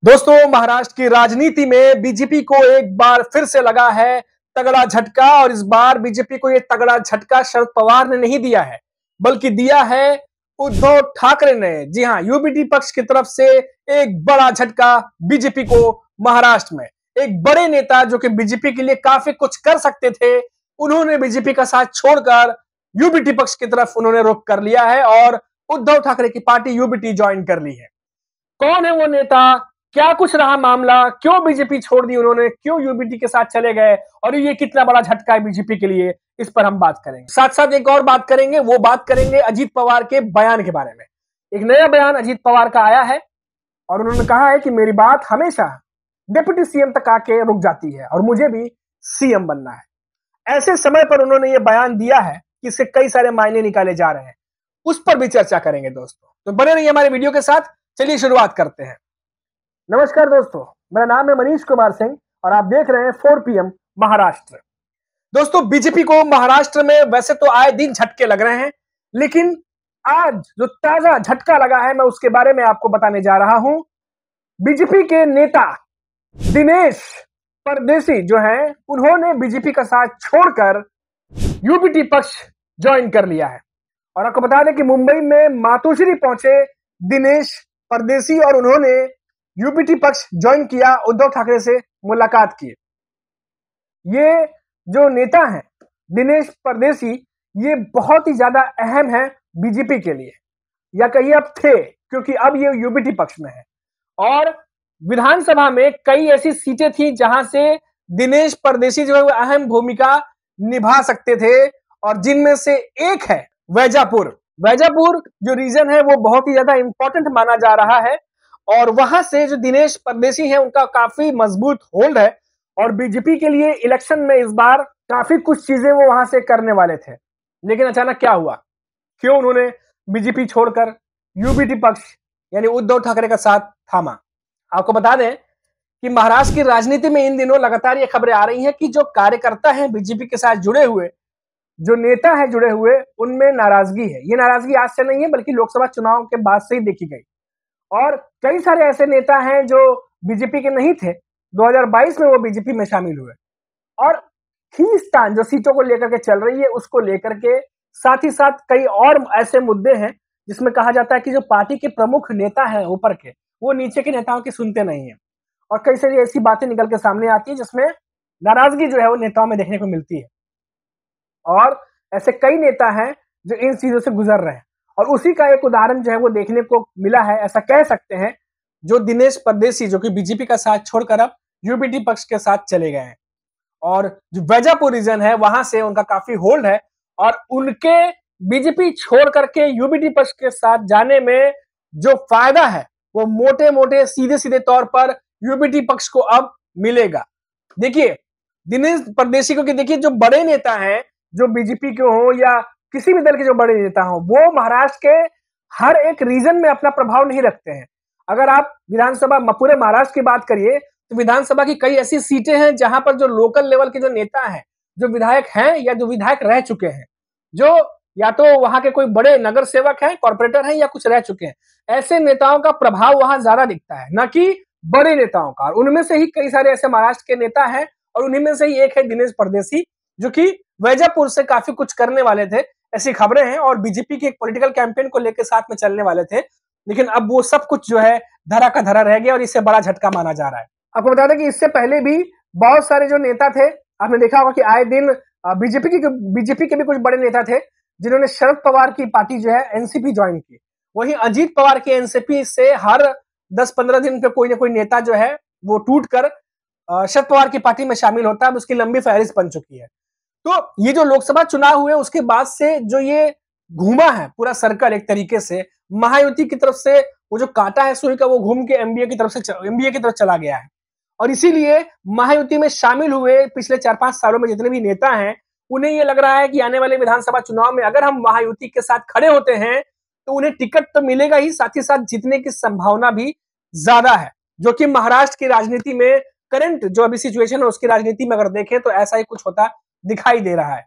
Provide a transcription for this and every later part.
दोस्तों, महाराष्ट्र की राजनीति में बीजेपी को एक बार फिर से लगा है तगड़ा झटका। और इस बार बीजेपी को यह तगड़ा झटका शरद पवार ने नहीं दिया है, बल्कि दिया है उद्धव ठाकरे ने। जी हां, यूबीटी पक्ष की तरफ से एक बड़ा झटका बीजेपी को महाराष्ट्र में। एक बड़े नेता जो कि बीजेपी के लिए काफी कुछ कर सकते थे, उन्होंने बीजेपी का साथ छोड़कर यूबीटी पक्ष की तरफ उन्होंने रुख कर लिया है और उद्धव ठाकरे की पार्टी यूबीटी ज्वाइन कर ली है। कौन है वो नेता, क्या कुछ रहा मामला, क्यों बीजेपी छोड़ दी उन्होंने, क्यों यूबीटी के साथ चले गए और ये कितना बड़ा झटका है बीजेपी के लिए, इस पर हम बात करेंगे। साथ साथ एक और बात करेंगे, वो बात करेंगे अजीत पवार के बयान के बारे में। एक नया बयान अजीत पवार का आया है और उन्होंने कहा है कि मेरी बात हमेशा डिप्टी सीएम तक आके रुक जाती है और मुझे भी सीएम बनना है। ऐसे समय पर उन्होंने ये बयान दिया है कि इससे कई सारे मायने निकाले जा रहे हैं, उस पर भी चर्चा करेंगे दोस्तों। तो बने रहिए हमारे वीडियो के साथ। चलिए शुरुआत करते हैं। नमस्कार दोस्तों, मेरा नाम है मनीष कुमार सिंह और आप देख रहे हैं 4 PM महाराष्ट्र। दोस्तों, बीजेपी को महाराष्ट्र में वैसे तो आए दिन झटके लग रहे हैं, लेकिन आज जो ताजा झटका लगा है मैं उसके बारे में आपको बताने जा रहा हूं। बीजेपी के नेता दिनेश परदेसी जो हैं, उन्होंने बीजेपी का साथ छोड़कर यूबीटी पक्ष ज्वाइन कर लिया है। और आपको बता दें कि मुंबई में मातोश्री पहुंचे दिनेश परदेसी और उन्होंने यूबीटी पक्ष ज्वाइन किया, उद्धव ठाकरे से मुलाकात की। ये जो नेता हैं दिनेश परदेसी, ये बहुत ही ज्यादा अहम है बीजेपी के लिए, या कहिए अब थे, क्योंकि अब ये यूबीटी पक्ष में है। और विधानसभा में कई ऐसी सीटें थी जहां से दिनेश परदेसी जो है वो अहम भूमिका निभा सकते थे, और जिनमें से एक है वैजापुर। वैजापुर जो रीजन है वो बहुत ही ज्यादा इंपॉर्टेंट माना जा रहा है और वहां से जो दिनेश परदेसी है उनका काफी मजबूत होल्ड है और बीजेपी के लिए इलेक्शन में इस बार काफी कुछ चीजें वो वहां से करने वाले थे। लेकिन अचानक क्या हुआ, क्यों उन्होंने बीजेपी छोड़कर यूबीटी पक्ष यानी उद्धव ठाकरे का साथ थामा? आपको बता दें कि महाराष्ट्र की राजनीति में इन दिनों लगातार ये खबरें आ रही हैं कि जो कार्यकर्ता हैं बीजेपी के साथ जुड़े हुए, जो नेता है जुड़े हुए, उनमें नाराजगी है। ये नाराजगी आज से नहीं है, बल्कि लोकसभा चुनाव के बाद से ही देखी गई। और कई सारे ऐसे नेता हैं जो बीजेपी के नहीं थे, 2022 में वो बीजेपी में शामिल हुए। और खींचतान जो सीटों को लेकर के चल रही है उसको लेकर के, साथ ही साथ कई और ऐसे मुद्दे हैं जिसमें कहा जाता है कि जो पार्टी के प्रमुख नेता हैं ऊपर के, वो नीचे के नेताओं की सुनते नहीं है। और कई सारी ऐसी बातें निकल के सामने आती है जिसमें नाराजगी जो है वो नेताओं में देखने को मिलती है। और ऐसे कई नेता हैं जो इन चीजों से गुजर रहे हैं और उसी का एक उदाहरण जो है वो देखने को मिला है, ऐसा कह सकते हैं, जो दिनेश परदेसी जो कि बीजेपी का साथ छोड़कर अब यूबीटी पक्ष के साथ चले गए हैं। और जो वैजापुर रीजन है वहां से उनका काफी होल्ड है और उनके बीजेपी छोड़ करके यूबीटी पक्ष के साथ जाने में जो फायदा है वो मोटे मोटे सीधे सीधे तौर पर यूबीटी पक्ष को अब मिलेगा। देखिए दिनेश परदेसी को, कि देखिए जो बड़े नेता हैं, जो बीजेपी के हो या किसी भी दल के जो बड़े नेता हो, वो महाराष्ट्र के हर एक रीजन में अपना प्रभाव नहीं रखते हैं। अगर आप विधानसभा पूरे महाराष्ट्र की बात करिए तो विधानसभा की कई ऐसी सीटें हैं जहां पर जो लोकल लेवल के जो नेता हैं, जो विधायक हैं या जो विधायक रह चुके हैं, जो या तो वहां के कोई बड़े नगर सेवक हैं, कॉर्पोरेटर हैं या कुछ रह चुके हैं, ऐसे नेताओं का प्रभाव वहां ज्यादा दिखता है, न कि बड़े नेताओं का। और उनमें से ही कई सारे ऐसे महाराष्ट्र के नेता हैं और उन्हीं में से ही एक है दिनेश परदेसी, जो कि वैजापुर से काफी कुछ करने वाले थे, ऐसी खबरें हैं, और बीजेपी के एक पॉलिटिकल कैंपेन को लेकर साथ में चलने वाले थे। लेकिन अब वो सब कुछ जो है धरा का धरा रह गया और इससे बड़ा झटका माना जा रहा है। आपको बता दें कि इससे पहले भी बहुत सारे जो नेता थे, आपने देखा होगा कि आए दिन बीजेपी के भी कुछ बड़े नेता थे जिन्होंने शरद पवार की पार्टी जो है एनसीपी ज्वाइन की। वहीं अजीत पवार की एनसीपी से हर 10-15 दिन पे कोई ना कोई नेता जो है वो टूट कर शरद पवार की पार्टी में शामिल होता है। अब उसकी लंबी फहरिस्त बन चुकी है। तो ये जो लोकसभा चुनाव हुए उसके बाद से जो ये घूमा है पूरा सर्कल, एक तरीके से महायुति की तरफ से वो जो कांटा है सुई का, वो घूम के एमबीए की तरफ चला गया है। और इसीलिए महायुति में शामिल हुए पिछले 4-5 सालों में जितने भी नेता हैं, उन्हें ये लग रहा है कि आने वाले विधानसभा चुनाव में अगर हम महायुति के साथ खड़े होते हैं तो उन्हें टिकट तो मिलेगा ही, साथ जीतने की संभावना भी ज्यादा है। जो कि महाराष्ट्र की राजनीति में करंट जो अभी सिचुएशन है उसकी राजनीति में अगर देखें तो ऐसा ही कुछ होता दिखाई दे रहा है।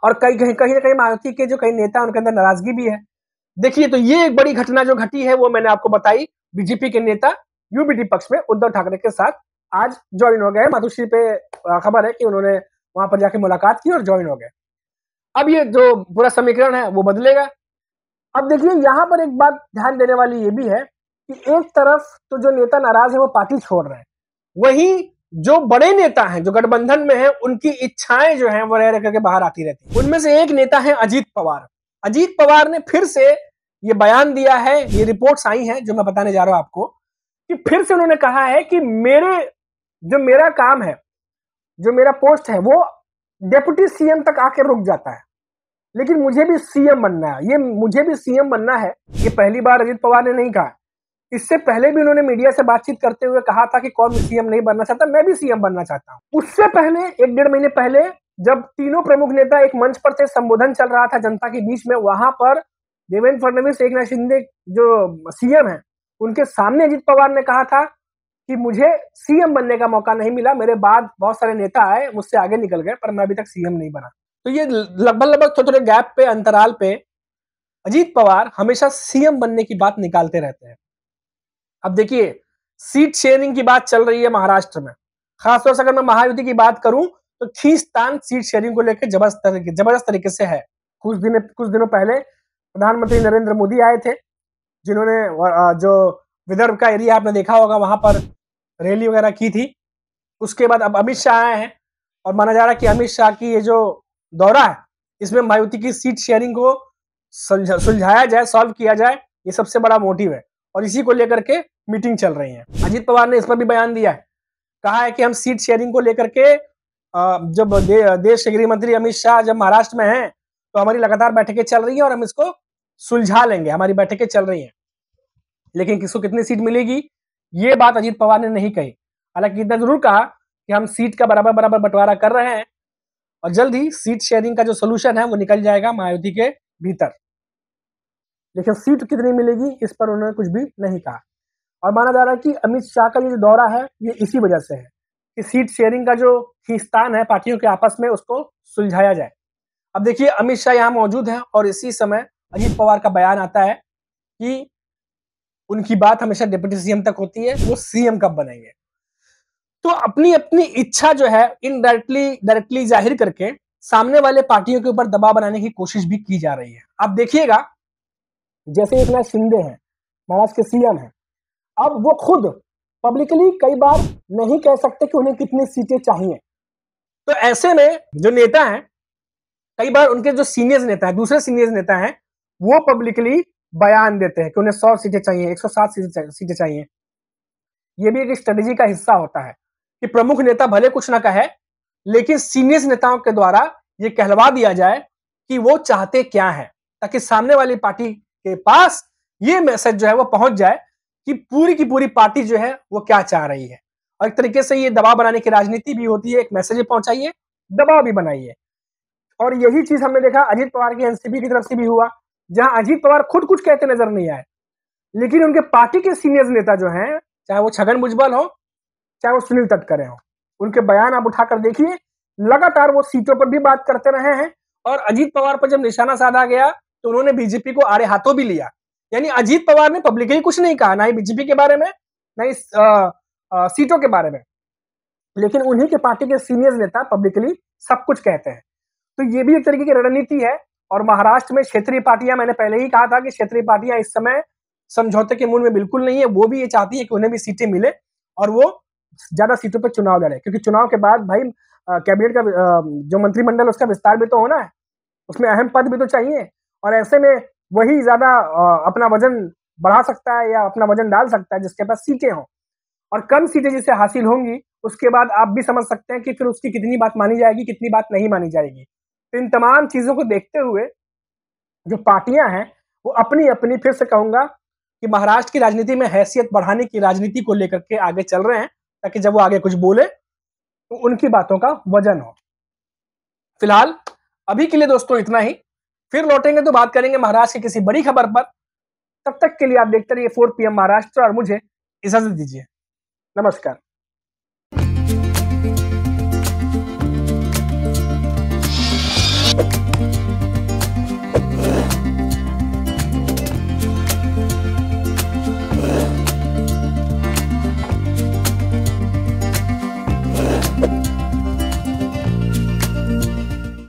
और कहीं ना कहीं महायुति के जो कई नेता उनके अंदर नाराजगी भी है। देखिए, तो ये एक बड़ी घटना जो घटी है वो मैंने आपको बताई। बीजेपी के नेता यूबीटी पक्ष में उद्धव ठाकरे के साथ आज ज्वाइन हो गए। मातोश्री पे खबर है कि उन्होंने वहां पर जाके मुलाकात की और ज्वाइन हो गए। अब ये जो पूरा समीकरण है वो बदलेगा। अब देखिए यहाँ पर एक बात ध्यान देने वाली ये भी है कि एक तरफ तो जो नेता नाराज है वो पार्टी छोड़ रहे हैं, वहीं जो बड़े नेता हैं जो गठबंधन में हैं उनकी इच्छाएं जो हैं वो रह रह करके बाहर आती रहती हैं। उनमें से एक नेता है अजीत पवार। अजीत पवार ने फिर से ये बयान दिया है, ये रिपोर्ट्स आई हैं जो मैं बताने जा रहा हूं आपको, कि फिर से उन्होंने कहा है कि मेरा काम है, जो मेरा पोस्ट है वो डेप्यूटी सीएम तक आके रुक जाता है, लेकिन मुझे भी सीएम बनना है। ये मुझे भी सीएम बनना है, ये पहली बार अजीत पवार ने नहीं कहा। इससे पहले भी उन्होंने मीडिया से बातचीत करते हुए कहा था कि कौन सीएम नहीं बनना चाहता, मैं भी सीएम बनना चाहता हूं। उससे पहले 1-1.5 महीने पहले जब तीनों प्रमुख नेता एक मंच पर थे, संबोधन चल रहा था जनता के बीच में, वहां पर देवेंद्र फडणवीस, एकनाथ शिंदे जो सीएम है, उनके सामने अजीत पवार ने कहा था कि मुझे सीएम बनने का मौका नहीं मिला, मेरे बाद बहुत सारे नेता आए, मुझसे आगे निकल गए, पर मैं अभी तक सीएम नहीं बना। तो ये लगभग थोड़े गैप पे, अंतराल पे अजीत पवार हमेशा सीएम बनने की बात निकालते रहते हैं। अब देखिए, सीट शेयरिंग की बात चल रही है महाराष्ट्र में। खासतौर से अगर मैं महायुति की बात करूं तो खींचतान सीट शेयरिंग को लेकर जबरदस्त तरीके से है। कुछ दिनों पहले प्रधानमंत्री नरेंद्र मोदी आए थे, जिन्होंने जो विदर्भ का एरिया आपने देखा होगा, वहां पर रैली वगैरह की थी। उसके बाद अब अमित शाह आए हैं और माना जा रहा है कि अमित शाह की ये जो दौरा है, इसमें मायावती की सीट शेयरिंग को सुलझाया जाए, सॉल्व किया जाए, ये सबसे बड़ा मोटिव है और इसी को लेकर के मीटिंग चल रही है। अजीत पवार ने इस पर भी बयान दिया है, कहा है कि हम सीट शेयरिंग को लेकर के जब देश के गृह मंत्री अमित शाह जब महाराष्ट्र में हैं तो हमारी लगातार बैठकें चल रही हैं और हम इसको सुलझा लेंगे, हमारी बैठकें चल रही हैं। लेकिन किसको कितनी सीट मिलेगी ये बात अजीत पवार ने नहीं कही। हालांकि इतना जरूर कहा कि हम सीट का बराबर बंटवारा कर रहे हैं और जल्द ही सीट शेयरिंग का जो सोल्यूशन है वो निकल जाएगा मायावती के भीतर। लेकिन सीट कितनी मिलेगी इस पर उन्होंने कुछ भी नहीं कहा और माना जा रहा है कि अमित शाह का ये जो दौरा है ये इसी वजह से है कि सीट शेयरिंग का जो खींचतान है पार्टियों के आपस में उसको सुलझाया जाए। अब देखिए, अमित शाह यहाँ मौजूद है और इसी समय अजीत पवार का बयान आता है कि उनकी बात हमेशा डिप्टी सीएम तक होती है, वो सीएम कब बनेंगे। तो अपनी अपनी इच्छा जो है डायरेक्टली जाहिर करके सामने वाले पार्टियों के ऊपर दबाव बनाने की कोशिश भी की जा रही है। अब देखिएगा, जैसे एकनाथ शिंदे हैं, महाराष्ट्र के सीएम हैं, अब वो खुद पब्लिकली कई बार नहीं कह सकते कि उन्हें कितनी सीटें चाहिए। तो ऐसे में जो नेता हैं, कई बार उनके जो सीनियर नेता हैं, दूसरे सीनियर नेता हैं, वो पब्लिकली बयान देते हैं कि उन्हें 100 सीटें चाहिए, 107 सीटें चाहिए। ये भी एक स्ट्रेटेजी का हिस्सा होता है कि प्रमुख नेता भले कुछ ना कहे, लेकिन सीनियर नेताओं के द्वारा ये कहलवा दिया जाए कि वो चाहते क्या है, ताकि सामने वाली पार्टी के पास ये मैसेज जो है वो पहुंच जाए कि पूरी की पूरी पार्टी जो है वो क्या चाह रही है। और एक तरीके से ये दबाव बनाने की राजनीति भी होती है, एक मैसेज पहुंचाइए, दबाव भी बनाइए। और यही चीज हमने देखा अजीत पवार की एनसीपी की तरफ से भी हुआ, जहां अजीत पवार खुद कुछ कहते नजर नहीं आए, लेकिन उनके पार्टी के सीनियर नेता जो हैं, चाहे वो छगन भुजबल हो, चाहे वो सुनील तटकरे हो, उनके बयान आप उठाकर देखिए, लगातार वो सीटों पर भी बात करते रहे हैं। और अजीत पवार पर जब निशाना साधा गया तो उन्होंने बीजेपी को आड़े हाथों भी लिया। यानी अजीत पवार ने पब्लिकली कुछ नहीं कहा, ना ही बीजेपी के बारे में, ना ही सीटों के बारे में, लेकिन उन्हीं के पार्टी के सीनियर नेता पब्लिकली सब कुछ कहते हैं। तो ये भी एक तरीके की रणनीति है। और महाराष्ट्र में क्षेत्रीय पार्टियां, मैंने पहले ही कहा था कि क्षेत्रीय पार्टियां इस समय समझौते के मूड में बिल्कुल नहीं है। वो भी ये चाहती है कि उन्हें भी सीटें मिले और वो ज्यादा सीटों पर चुनाव लड़े, क्योंकि चुनाव के बाद भाई कैबिनेट का जो मंत्रिमंडल उसका विस्तार भी तो होना है, उसमें अहम पद भी तो चाहिए। और ऐसे में वही ज्यादा अपना वजन बढ़ा सकता है या अपना वजन डाल सकता है जिसके पास सीटें हों। और कम सीटें जिससे हासिल होंगी उसके बाद आप भी समझ सकते हैं कि फिर उसकी कितनी बात मानी जाएगी, कितनी बात नहीं मानी जाएगी। तो इन तमाम चीजों को देखते हुए जो पार्टियां हैं वो अपनी अपनी, फिर से कहूंगा कि महाराष्ट्र की राजनीति में हैसियत बढ़ाने की राजनीति को लेकर के आगे चल रहे हैं, ताकि जब वो आगे कुछ बोले तो उनकी बातों का वजन हो। फिलहाल अभी के लिए दोस्तों इतना ही, फिर लौटेंगे तो बात करेंगे महाराष्ट्र की किसी बड़ी खबर पर। तब तक के लिए आप देखते रहिए 4 PM महाराष्ट्र और मुझे इजाजत दीजिए। नमस्कार।